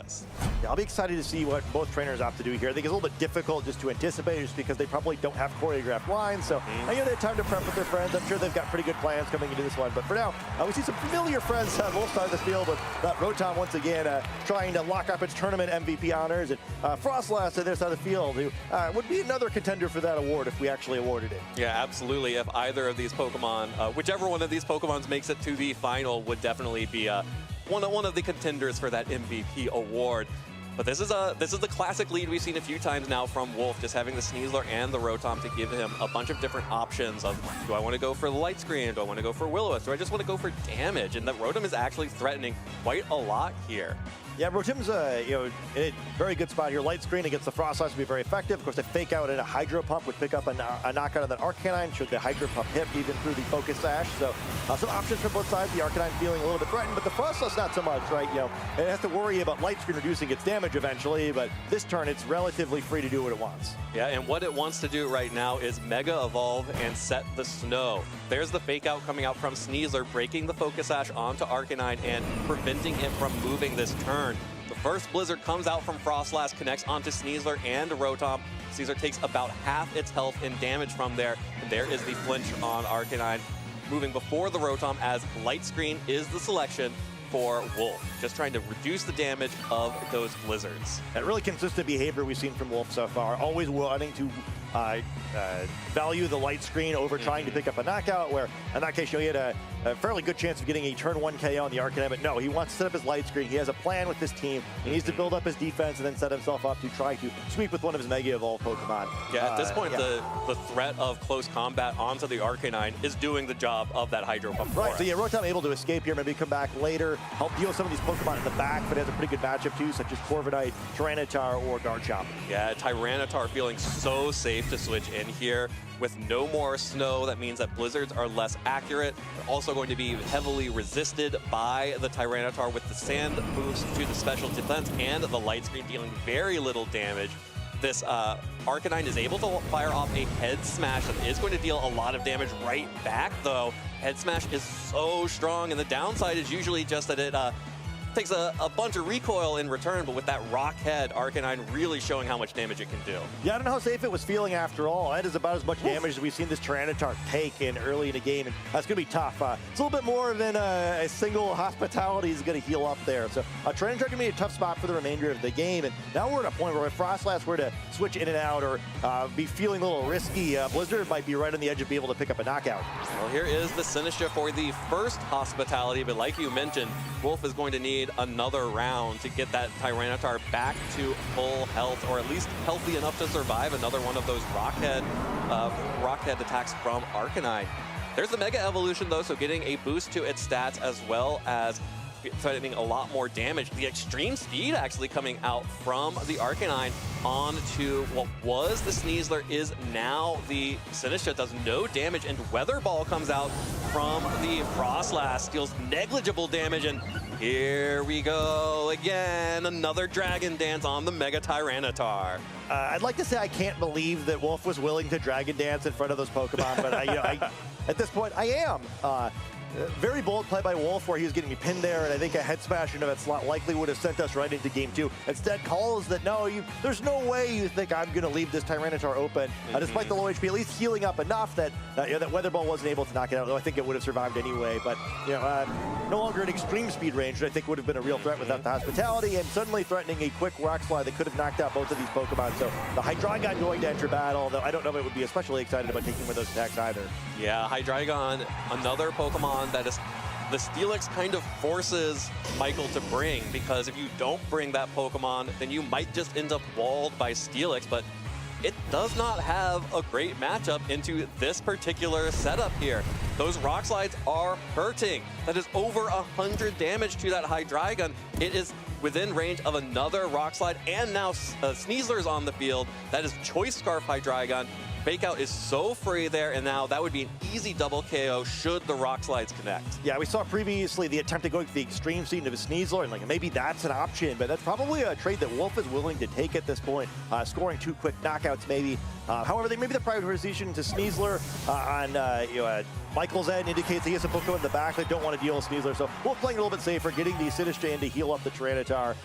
this. Yeah, I'll be excited to see what both trainers opt to do here. I think it's a little bit difficult just to anticipate just because they probably don't have choreographed lines. So I know they had time to prep with their friends. I'm sure they've got pretty good plans coming into this one. But for now, we see some familiar friends on both sides of the field with Rotom once again trying to lock up its tournament MVP honors. And Frostlass on their side of the field, who would be another contender for that award if we actually awarded it. Yeah, absolutely. If either of these Pokemon, whichever one of these Pokemons makes it to the final, would definitely be one of the contenders for that MVP award. But this is the classic lead we've seen a few times now from Wolfe, just having the Sneasler and the Rotom to give him a bunch of different options of, do I want to go for the Light Screen? Do I want to go for Will-O-Wisp? Do I just want to go for damage? And the Rotom is actually threatening quite a lot here. Yeah, Rotom's in a very good spot here. Light Screen against the Frostlass would be very effective. Of course, the Fake Out and a Hydro Pump would pick up a knockout of that Arcanine, should the Hydro Pump hit even through the Focus Sash. So some options for both sides. The Arcanine feeling a little bit threatened, but the Frostlass not so much, right? It has to worry about Light Screen reducing its damage eventually, but this turn it's relatively free to do what it wants. Yeah, and what it wants to do right now is Mega Evolve and set the Snow. There's the Fake Out coming out from Sneasler, breaking the Focus Sash onto Arcanine and preventing it from moving this turn. The first Blizzard comes out from Frostlass, connects onto Sneasler and Rotom. Sneasler takes about half its health in damage from there, and there is the flinch on Arcanine. Moving before the Rotom, as Light Screen is the selection for Wolfe, just trying to reduce the damage of those Blizzards. That really consistent behavior we've seen from Wolfe so far, always wanting to value the Light Screen over trying to pick up a knockout, where in that case, he had a fairly good chance of getting a turn 1 KO on the Arcanine, but no, he wants to set up his Light Screen. He has a plan with this team. He needs to build up his defense and then set himself up to try to sweep with one of his Mega Evolved Pokemon. Yeah, at this point, the threat of close combat onto the Arcanine is doing the job of that Hydro Pump. Right, so yeah, Rotom able to escape here, maybe come back later, help deal some of these Pokemon in the back, but has a pretty good matchup too, such as Corviknight, Tyranitar, or Garchomp. Yeah, Tyranitar feeling so safe to switch in here. With no more snow, that means that Blizzards are less accurate. They're also going to be heavily resisted by the Tyranitar with the Sand boost to the special defense and the Light Screen dealing very little damage. This Arcanine is able to fire off a Head Smash that is going to deal a lot of damage right back, though. Head Smash is so strong, and the downside is usually just that it takes a bunch of recoil in return, but with that Rock Head, Arcanine really showing how much damage it can do. Yeah, I don't know how safe it was feeling after all. That is about as much damage as we've seen this Tyranitar take in early in the game, and that's going to be tough. It's a little bit more than a single Hospitality is going to heal up there. So Tyranitar going to be a tough spot for the remainder of the game, and now we're at a point where if Frostlass were to switch in and out or be feeling a little risky, Blizzard might be right on the edge of being able to pick up a knockout. Well, here is the Sinistra for the first Hospitality, but like you mentioned, Wolfe is going to need another round to get that Tyranitar back to full health, or at least healthy enough to survive another one of those Rock Head attacks from Arcanine. There's the Mega Evolution though, so getting a boost to its stats as well as threatening a lot more damage. The extreme speed actually coming out from the Arcanine onto what was the Sneasler is now the Sinistra. Does no damage, and Weather Ball comes out from the Frostlass, deals negligible damage, and here we go again. Another Dragon Dance on the Mega Tyranitar. I'd like to say I can't believe that Wolfe was willing to Dragon Dance in front of those Pokemon, but at this point I am. Very bold play by Wolfe where he was getting me pinned there, and I think a Head Smash into that slot likely would have sent us right into game 2. Instead, calls that no, there's no way you think I'm going to leave this Tyranitar open, despite the low HP, at least healing up enough that that Weather Ball wasn't able to knock it out, though I think it would have survived anyway. But no longer at extreme speed range, which I think would have been a real threat without the Hospitality, and suddenly threatening a quick Rock Slide that could have knocked out both of these Pokemon. So the Hydreigon going to enter battle, though I don't know if it would be especially excited about taking one of those attacks either. Yeah, Hydreigon, another Pokemon that is the Steelix kind of forces Michael to bring, because if you don't bring that Pokemon, then you might just end up walled by Steelix, but it does not have a great matchup into this particular setup here. Those Rock Slides are hurting. That is over 100 damage to that Hydreigon. It is within range of another Rock Slide, and now Sneasler's on the field. That is Choice Scarf Hydreigon. Fake Out is so free there, and now that would be an easy double KO should the Rock Slides connect. Yeah, we saw previously the attempt at going to the extreme seed of a Sneasler, and maybe that's an option, but that's probably a trade that Wolfe is willing to take at this point. Scoring 2 quick knockouts maybe However, maybe the prioritization to Sneasler on Michael's end indicates he has a Pokemon in the back that don't want to deal with Sneasler. So Wolfe playing a little bit safer, getting the Sinistcha in to heal up the Tyranitar.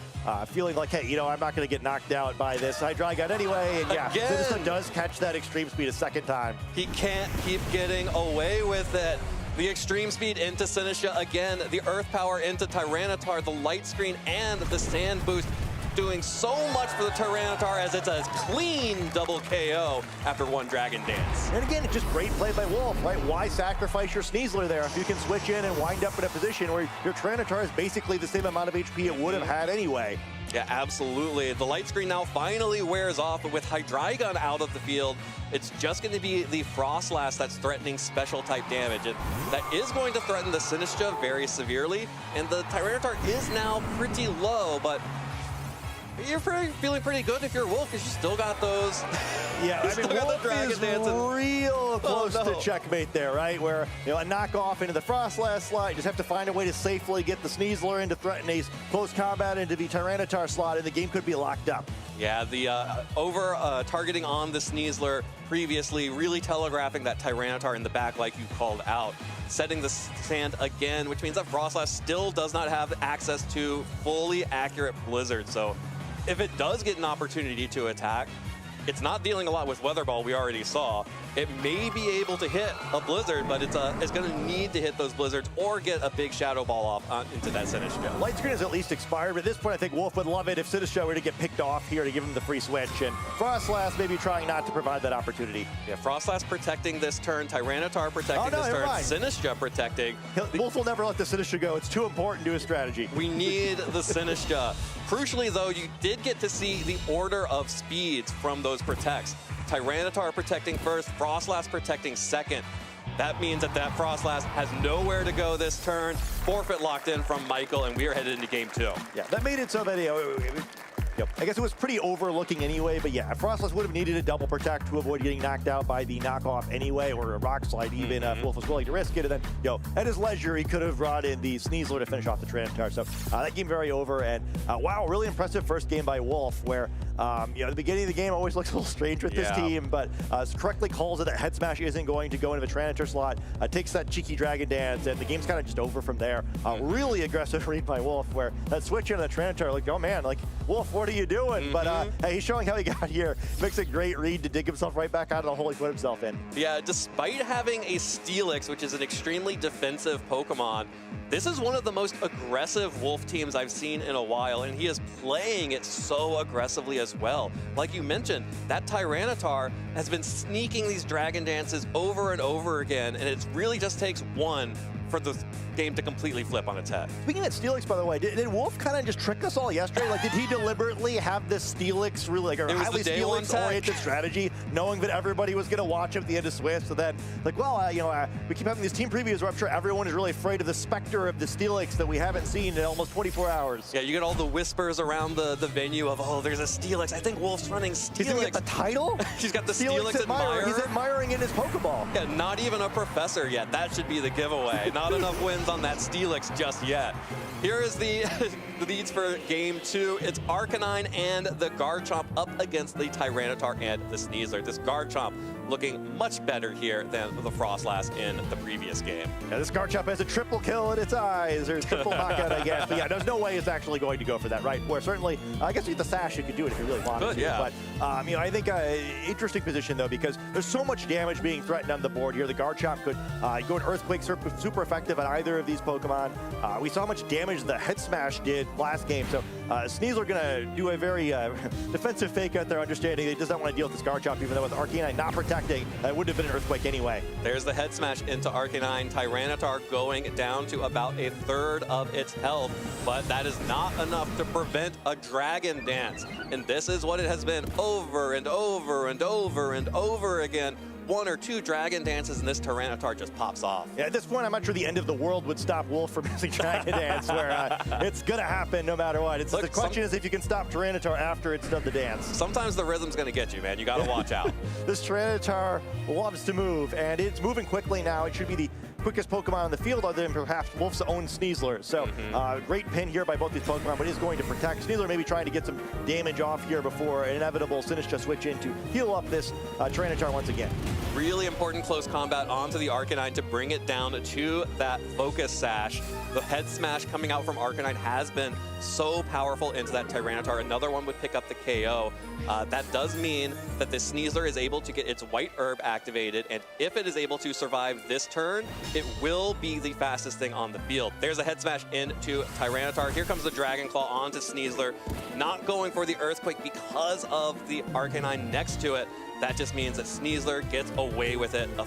Feeling like, hey, I'm not going to get knocked out by this Hydreigon anyway. And yeah, Sinistcha does catch that extreme speed a second time. He can't keep getting away with it. The extreme speed into Sinistcha again, the earth power into Tyranitar, the light screen and the sand boost doing so much for the Tyranitar as it's a clean double KO after one Dragon Dance. And again, it's just great play by Wolfe, right? Why sacrifice your Sneasler there if you can switch in and wind up in a position where your Tyranitar is basically the same amount of HP it would have had anyway. Yeah, absolutely. The light screen now finally wears off, but with Hydreigon out of the field, it's just going to be the Frostlass that's threatening special type damage. And that is going to threaten the Sinistcha very severely. And the Tyranitar is now pretty low, but you're feeling pretty good if you're Wolfe, because you still got those. Yeah, I mean, Wolfe is real close to checkmate there, right? Where, a knockoff into the Frostlass slot, you just have to find a way to safely get the Sneasler in to threaten a close combat into the Tyranitar slot, and the game could be locked up. Yeah, the targeting on the Sneasler previously, really telegraphing that Tyranitar in the back like you called out. Setting the sand again, which means that Frostlass still does not have access to fully accurate Blizzard. So if it does get an opportunity to attack, it's not dealing a lot with Weather Ball, we already saw. It may be able to hit a Blizzard, but it's going to need to hit those Blizzards or get a big Shadow Ball off into that Sinistcha. Light screen is at least expired, but at this point I think Wolfe would love it if Sinistcha were to get picked off here to give him the free switch, and Frostlass maybe trying not to provide that opportunity. Yeah, Frostlass protecting this turn, Tyranitar protecting this turn, Sinistcha protecting. Wolfe will never let the Sinistcha go. It's too important to his strategy. We need the Sinistcha. Crucially, though, you did get to see the order of speeds from those protects. Tyranitar protecting first, Frostlass protecting second. That means that Frostlass has nowhere to go this turn. Forfeit locked in from Michael, and we are headed into game 2. Yeah, that made it so that I guess it was pretty overlooking anyway, but yeah, Frostlass would have needed a double protect to avoid getting knocked out by the knockoff anyway, or a rock slide even if Wolfe was willing to risk it. And then, at his leisure, he could have brought in the Sneasler to finish off the Tyranitar. So that game very over, and wow, really impressive first game by Wolfe, where the beginning of the game always looks a little strange with this team, but correctly calls it that Head Smash isn't going to go into the Tyranitar slot, takes that cheeky Dragon Dance, and the game's kind of just over from there. Really aggressive read by Wolfe, where that switch into the Tyranitar, like, oh man, like, Wolfe, what are you doing? But hey, he's showing how he got here. Makes a great read to dig himself right back out of the hole he put himself in. Yeah, despite having a Steelix, which is an extremely defensive Pokemon, this is one of the most aggressive Wolfe teams I've seen in a while, and he is playing it so aggressively as well. Like you mentioned, that Tyranitar has been sneaking these Dragon Dances over and over again, and it really just takes one for the game to completely flip on its head. Speaking of Steelix, by the way, did Wolfe kind of just trick us all yesterday? Like, did he deliberately have this Steelix, really like a highly Steelix-oriented strategy, knowing that everybody was going to watch him at the end of Swift? So then, like, well, we keep having these team previews where I'm sure everyone is really afraid of the specter of the Steelix that we haven't seen in almost 24 hours. Yeah, you get all the whispers around the venue of, oh, there's a Steelix. I think Wolfe's running Steelix. He's going to get the title? He's got the Steelix admirer. He's admiring in his Pokeball. Yeah, not even a professor yet. That should be the giveaway. Not enough wins on that Steelix just yet. Here is the leads for game 2. It's Arcanine and the Garchomp up against the Tyranitar and the Sneasler. This Garchomp looking much better here than the Frostlass in the previous game. Yeah, this Garchomp has a triple kill in its eyes, or triple knockout, I guess. But yeah, there's no way it's actually going to go for that, right? Where certainly, I guess with the Sash, you could do it if you really wanted to. Yeah. But, I think interesting position, though, because there's so much damage being threatened on the board here. The Garchomp could go an Earthquake, super effective on either of these Pokemon. We saw how much damage the Head Smash did last game. So Sneasler going to do a very defensive fake out there, understanding he does not want to deal with this Garchomp, even though with Arcanine not protecting, it would have been an Earthquake anyway. There's the Head Smash into Arcanine. Tyranitar going down to about 1/3 of its health, but that is not enough to prevent a Dragon Dance. And this is what it has been over and over and over and over again. 1 or 2 Dragon Dances and this Tyranitar just pops off. Yeah, at this point, I'm not sure the end of the world would stop Wolfe from using Dragon Dance, where it's going to happen no matter what. Look, the question is if you can stop Tyranitar after it's done the dance. Sometimes the rhythm's going to get you, man. You got to watch out. This Tyranitar loves to move, and it's moving quickly now. It should be the quickest Pokemon on the field other than perhaps Wolfe's own Sneasler. So great pin here by both these Pokemon, but he's going to protect. Sneasler maybe trying to get some damage off here before an inevitable Sinistcha switch in to heal up this Tyranitar once again. Really important close combat onto the Arcanine to bring it down to that Focus Sash. The head smash coming out from Arcanine has been so powerful into that Tyranitar. Another one would pick up the KO. That does mean that the Sneasler is able to get its White Herb activated, and if it is able to survive this turn, it will be the fastest thing on the field. There's a head smash into Tyranitar. Here comes the Dragon Claw onto Sneasler. Not going for the Earthquake because of the Arcanine next to it. That just means that Sneasler gets away with it. A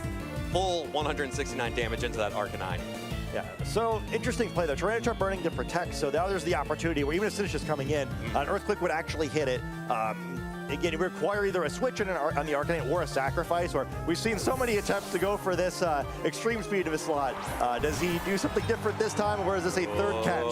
full 169 damage into that Arcanine. Yeah, so interesting play though. Tyranitar burning to protect, so now there's the opportunity where even if Sinistcha's coming in, an Earthquake would actually hit it. Again, it would require either a switch on the Arcanine or a sacrifice, or we've seen so many attempts to go for this extreme speed of a slot. Does he do something different this time, or is this a third catch?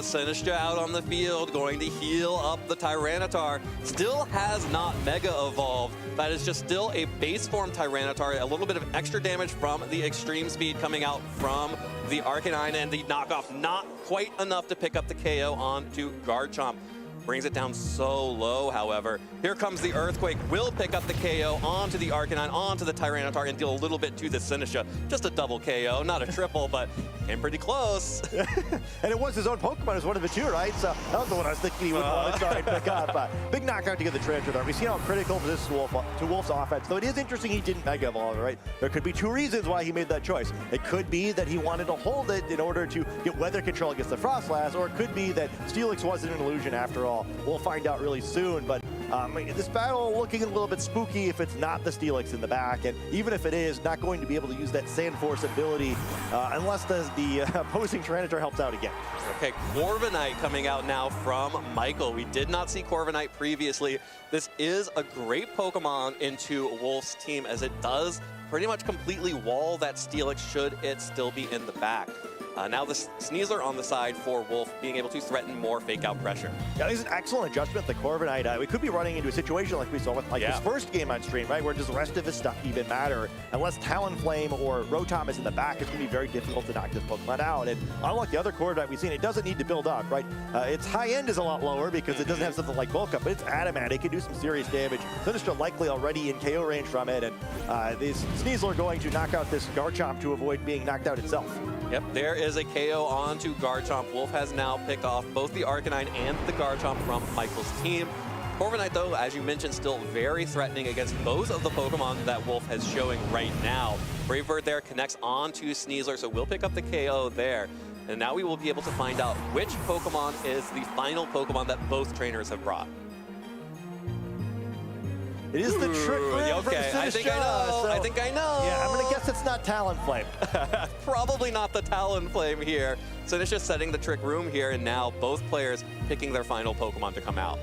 Sinistcha out on the field, going to heal up the Tyranitar. Still has not Mega Evolved. That is just still a base form Tyranitar. A little bit of extra damage from the extreme speed coming out from the Arcanine, and the knockoff not quite enough to pick up the KO onto Garchomp. Brings it down so low, however. Here comes the Earthquake, will pick up the KO onto the Arcanine, onto the Tyranitar, and deal a little bit to the Sinistcha. Just a double KO, not a triple, but came pretty close. And it was his own Pokemon, it was one of the two, right? So that was the one I was thinking he would want to try and pick up. Big knockout to get the Tyranitar there. We've seen how critical this is to Wolfe's offense, though it is interesting he didn't Mega Evolve, right? There could be two reasons why he made that choice. It could be that he wanted to hold it in order to get weather control against the Frostlass, or it could be that Steelix wasn't an illusion after all. We'll find out really soon, but this battle looking a little bit spooky if it's not the Steelix in the back, and even if it is, not going to be able to use that Sand Force ability unless the opposing Tyranitar helps out again. Okay, Corviknight coming out now from Michael. We did not see Corviknight previously. This is a great Pokemon into Wolfe's team, as it does pretty much completely wall that Steelix should it still be in the back. Now the Sneasler on the side for Wolfe, being able to threaten more fake-out pressure. Yeah, this is an excellent adjustment, the Corviknight. We could be running into a situation like we saw with his first game on stream, right, where does the rest of his stuff even matter? Unless Talonflame or Rotom is in the back, it's going to be very difficult to knock this Pokemon out. And unlike the other Corviknight we've seen, it doesn't need to build up, right? Its high end is a lot lower because it doesn't have something like Bulk Up, but it's Adamant. It can do some serious damage. Sinistcha likely already in KO range from it, and this Sneasler going to knock out this Garchomp to avoid being knocked out itself. Yep, there is a KO onto Garchomp. Wolfe has now picked off both the Arcanine and the Garchomp from Michael's team. Corviknight, though, as you mentioned, still very threatening against both of the Pokemon that Wolfe has showing right now. Brave Bird there connects onto Sneasler, so we'll pick up the KO there. And now we will be able to find out which Pokemon is the final Pokemon that both trainers have brought. It is the Trick Room from Sinistcha. I think I know. So, I think I know. Yeah, I'm going to guess it's not Talonflame. Probably not the Talonflame here. Sinistcha setting the Trick Room here, and now both players picking their final Pokemon to come out.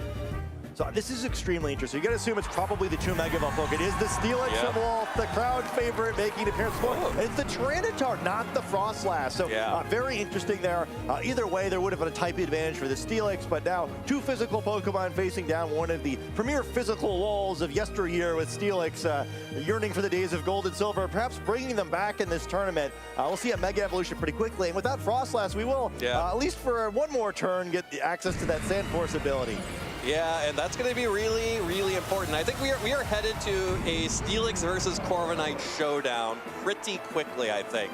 So this is extremely interesting. You got to assume it's probably the 2 Mega Evolve Pokemon. It is the Steelix from Wolfe, the crowd favorite, making an appearance. And it's the Tyranitar, not the Frostlass. So very interesting there. Either way, there would have been a type advantage for the Steelix, but now 2 physical Pokemon facing down one of the premier physical walls of yesteryear with Steelix, yearning for the days of gold and silver, perhaps bringing them back in this tournament. We'll see a Mega Evolution pretty quickly, and without Frostlass, we will, at least for one more turn, get access to that Sand Force ability. Yeah, and that's going to be really, really important. I think we are headed to a Steelix versus Corviknight showdown pretty quickly, I think.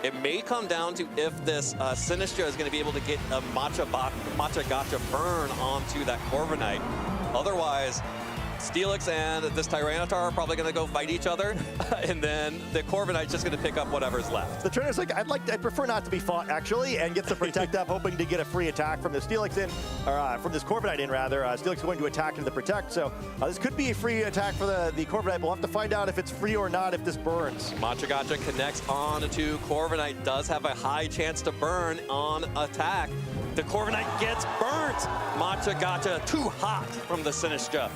It may come down to if this Sinistcha is going to be able to get a Matcha Gotcha burn onto that Corviknight. Otherwise, Steelix and this Tyranitar are probably going to go fight each other, and then the Corviknight's just going to pick up whatever's left. The trainer's like, I'd prefer not to be fought, actually, and get the Protect up, hoping to get a free attack from the Steelix in, or from this Corviknight in, rather. Steelix is going to attack into the Protect, so this could be a free attack for the Corviknight. We'll have to find out if it's free or not if this burns. Matcha Gotcha connects on to Corviknight, does have a high chance to burn on attack. The Corviknight gets burnt. Matcha Gotcha too hot from the Sinistcha.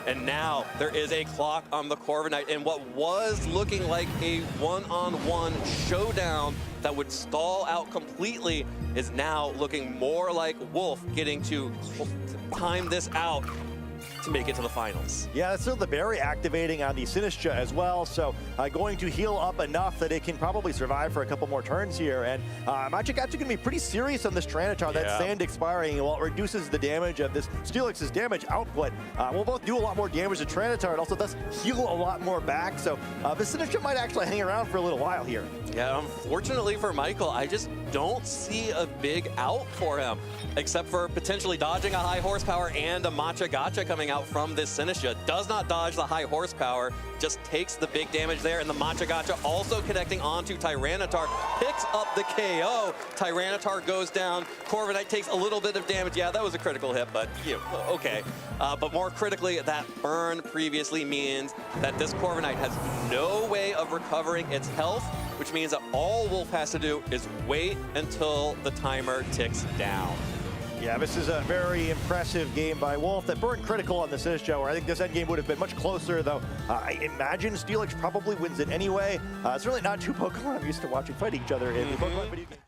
And now there is a clock on the Corviknight, and what was looking like a one-on-one showdown that would stall out completely is now looking more like Wolfe getting to time this out. to make it to the finals. Yeah, that's still the berry activating on the Sinistcha as well, so going to heal up enough that it can probably survive for a couple more turns here. And Machigot's going to be pretty serious on this Tyranitar. That sand expiring, and while it reduces the damage of this Steelix's damage output, will both do a lot more damage to Tyranitar and also thus heal a lot more back. So the Sinistcha might actually hang around for a little while here. Yeah, unfortunately for Michael, I just don't see a big out for him, except for potentially dodging a high horsepower and a Machigotcha coming out from this Sinistcha. Does not dodge the high horsepower, just takes the big damage there, and the Machigotcha also connecting onto Tyranitar, picks up the KO. Tyranitar goes down. Corviknight takes a little bit of damage. Yeah, that was a critical hit, but okay. But more critically, that burn previously means that this Corviknight has no way of recovering its health, which means that all Wolfe has to do is wait until the timer ticks down. Yeah, this is a very impressive game by Wolfe. That burned critical on the Sinistcha, where I think this endgame would have been much closer, though. I imagine Steelix probably wins it anyway. It's really not two Pokemon I'm used to watching fight each other in the Pokemon video game.